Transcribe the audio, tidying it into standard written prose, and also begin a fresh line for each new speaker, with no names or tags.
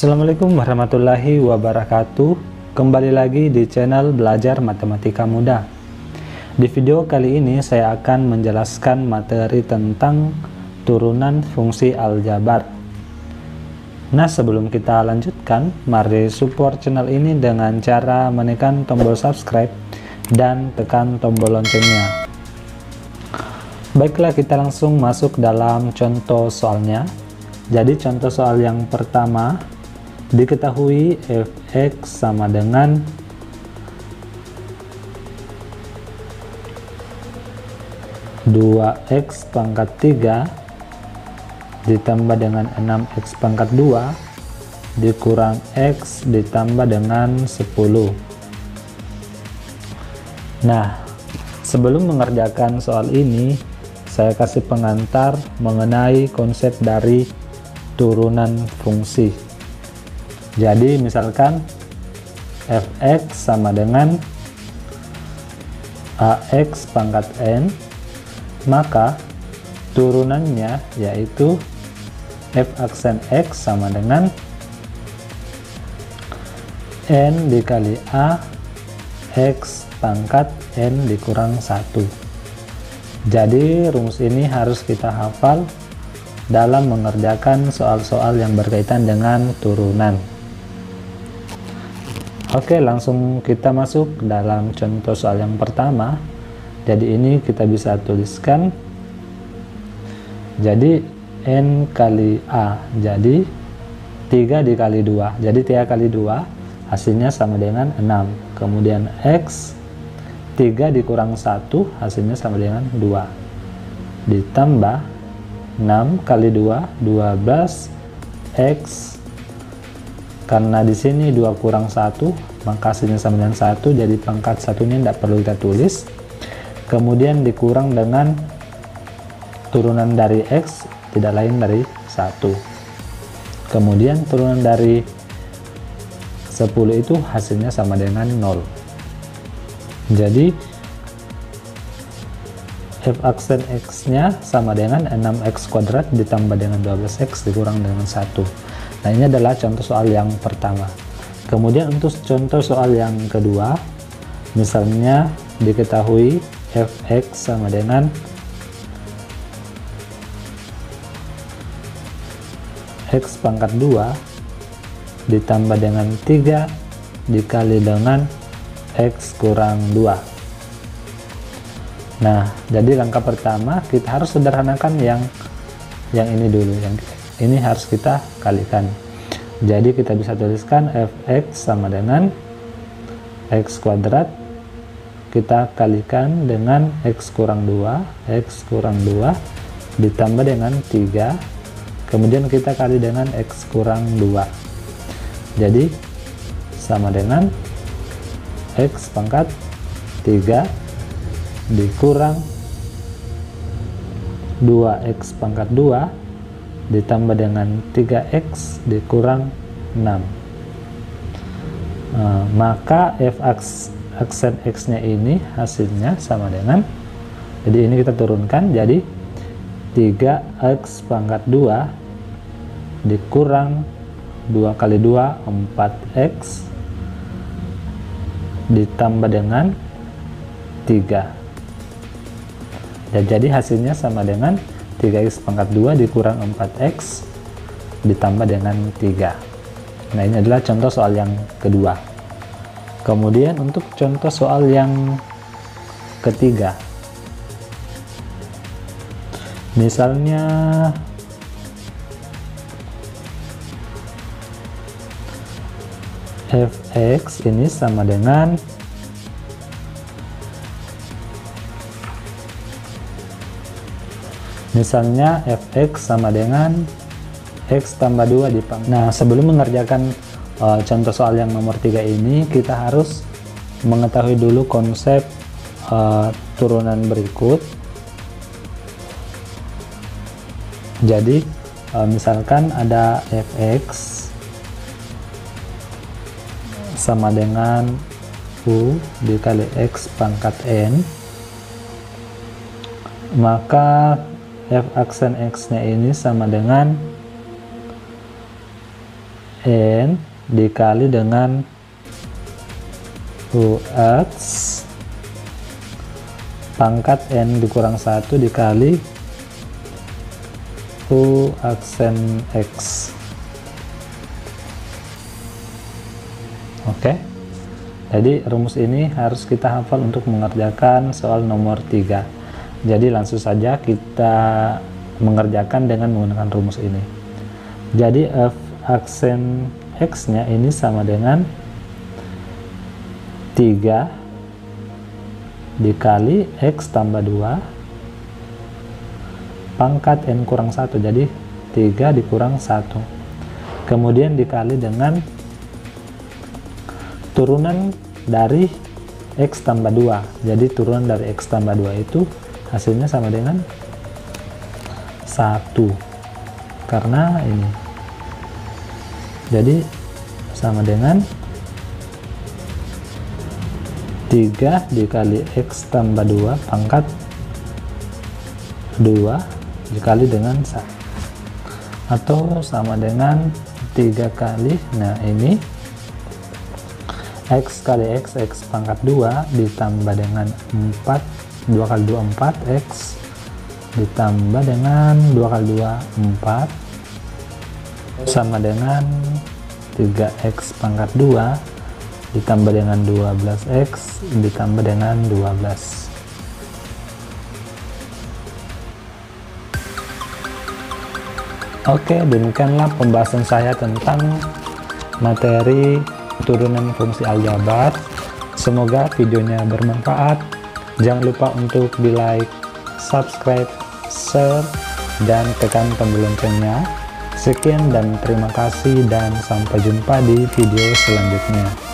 Assalamualaikum warahmatullahi wabarakatuh. Kembali lagi di channel Belajar Matematika Mudah. Di video kali ini saya akan menjelaskan materi tentang turunan fungsi aljabar. Nah, sebelum kita lanjutkan, mari support channel ini dengan cara menekan tombol subscribe dan tekan tombol loncengnya. Baiklah, kita langsung masuk dalam contoh soalnya. Jadi contoh soal yang pertama, diketahui fx sama dengan (2x pangkat 3) ditambah dengan 6x pangkat 2 dikurang x ditambah dengan 10. Nah, sebelum mengerjakan soal ini, saya kasih pengantar mengenai konsep dari turunan fungsi. Jadi misalkan fx sama dengan ax pangkat n, maka turunannya yaitu f aksen x sama dengan n dikali a x pangkat n dikurang 1. Jadi rumus ini harus kita hafal dalam mengerjakan soal-soal yang berkaitan dengan turunan. Oke, langsung kita masuk dalam contoh soal yang pertama. Jadi ini kita bisa tuliskan, jadi n kali a, jadi 3 dikali 2, jadi 3 kali 2 hasilnya sama dengan 6. Kemudian x 3 dikurang 1 hasilnya sama dengan 2, ditambah 6 kali 2 12 x, karena di sini 2 kurang 1 maka hasilnya sama dengan 1, jadi pangkat 1 ini tidak perlu kita tulis. Kemudian dikurang dengan turunan dari x tidak lain dari 1. Kemudian turunan dari 10 itu hasilnya sama dengan 0. Jadi f aksen x nya sama dengan 6x kuadrat ditambah dengan 12x dikurang dengan 1. Nah, ini adalah contoh soal yang pertama. Kemudian untuk contoh soal yang kedua, misalnya diketahui fx sama dengan x pangkat 2 ditambah dengan 3 dikali dengan x kurang 2. Nah, jadi langkah pertama kita harus sederhanakan yang ini dulu, yang ini harus kita kalikan. Jadi kita bisa tuliskan fx sama dengan x kuadrat kita kalikan dengan x kurang 2 ditambah dengan 3, kemudian kita kali dengan x kurang 2, jadi sama dengan x pangkat 3 dikurang 2x pangkat 2 ditambah dengan 3x dikurang 6. Maka f aksen x nya ini hasilnya sama dengan, jadi ini kita turunkan, jadi 3x pangkat 2 dikurang 2 kali 2 4x ditambah dengan 3. Dan jadi hasilnya sama dengan 3x pangkat 2 dikurang 4x ditambah dengan 3. Nah, ini adalah contoh soal yang kedua. Kemudian untuk contoh soal yang ketiga, misalnya fx ini sama dengan misalnya fx sama dengan x tambah 2 dipangkat. Nah, sebelum mengerjakan contoh soal yang nomor 3 ini, kita harus mengetahui dulu konsep turunan berikut. Jadi misalkan ada fx sama dengan u dikali x pangkat n, maka f aksen x nya ini sama dengan N dikali dengan UX pangkat N dikurang 1 dikali U aksen X. Oke, jadi rumus ini harus kita hafal untuk mengerjakan soal nomor 3. Jadi langsung saja kita mengerjakan dengan menggunakan rumus ini. Jadi F aksen X nya ini sama dengan 3 dikali X tambah 2 pangkat N kurang 1, jadi 3 dikurang 1, kemudian dikali dengan turunan dari X tambah 2, jadi turunan dari X tambah 2 itu hasilnya sama dengan 1 karena ini, jadi sama dengan 3 dikali X tambah 2 pangkat 2 dikali dengan 1, atau sama dengan 3 kali, nah ini X kali X, X pangkat 2 ditambah dengan 4, 2 kali 2 4, X ditambah dengan 2 kali 2 4 sama dengan 3X pangkat 2 ditambah dengan 12X ditambah dengan 12. Oke, demikianlah pembahasan saya tentang materi turunan fungsi aljabar. Semoga videonya bermanfaat. Jangan lupa untuk di like, subscribe, share, dan tekan tombol loncengnya. Sekian dan terima kasih, dan sampai jumpa di video selanjutnya.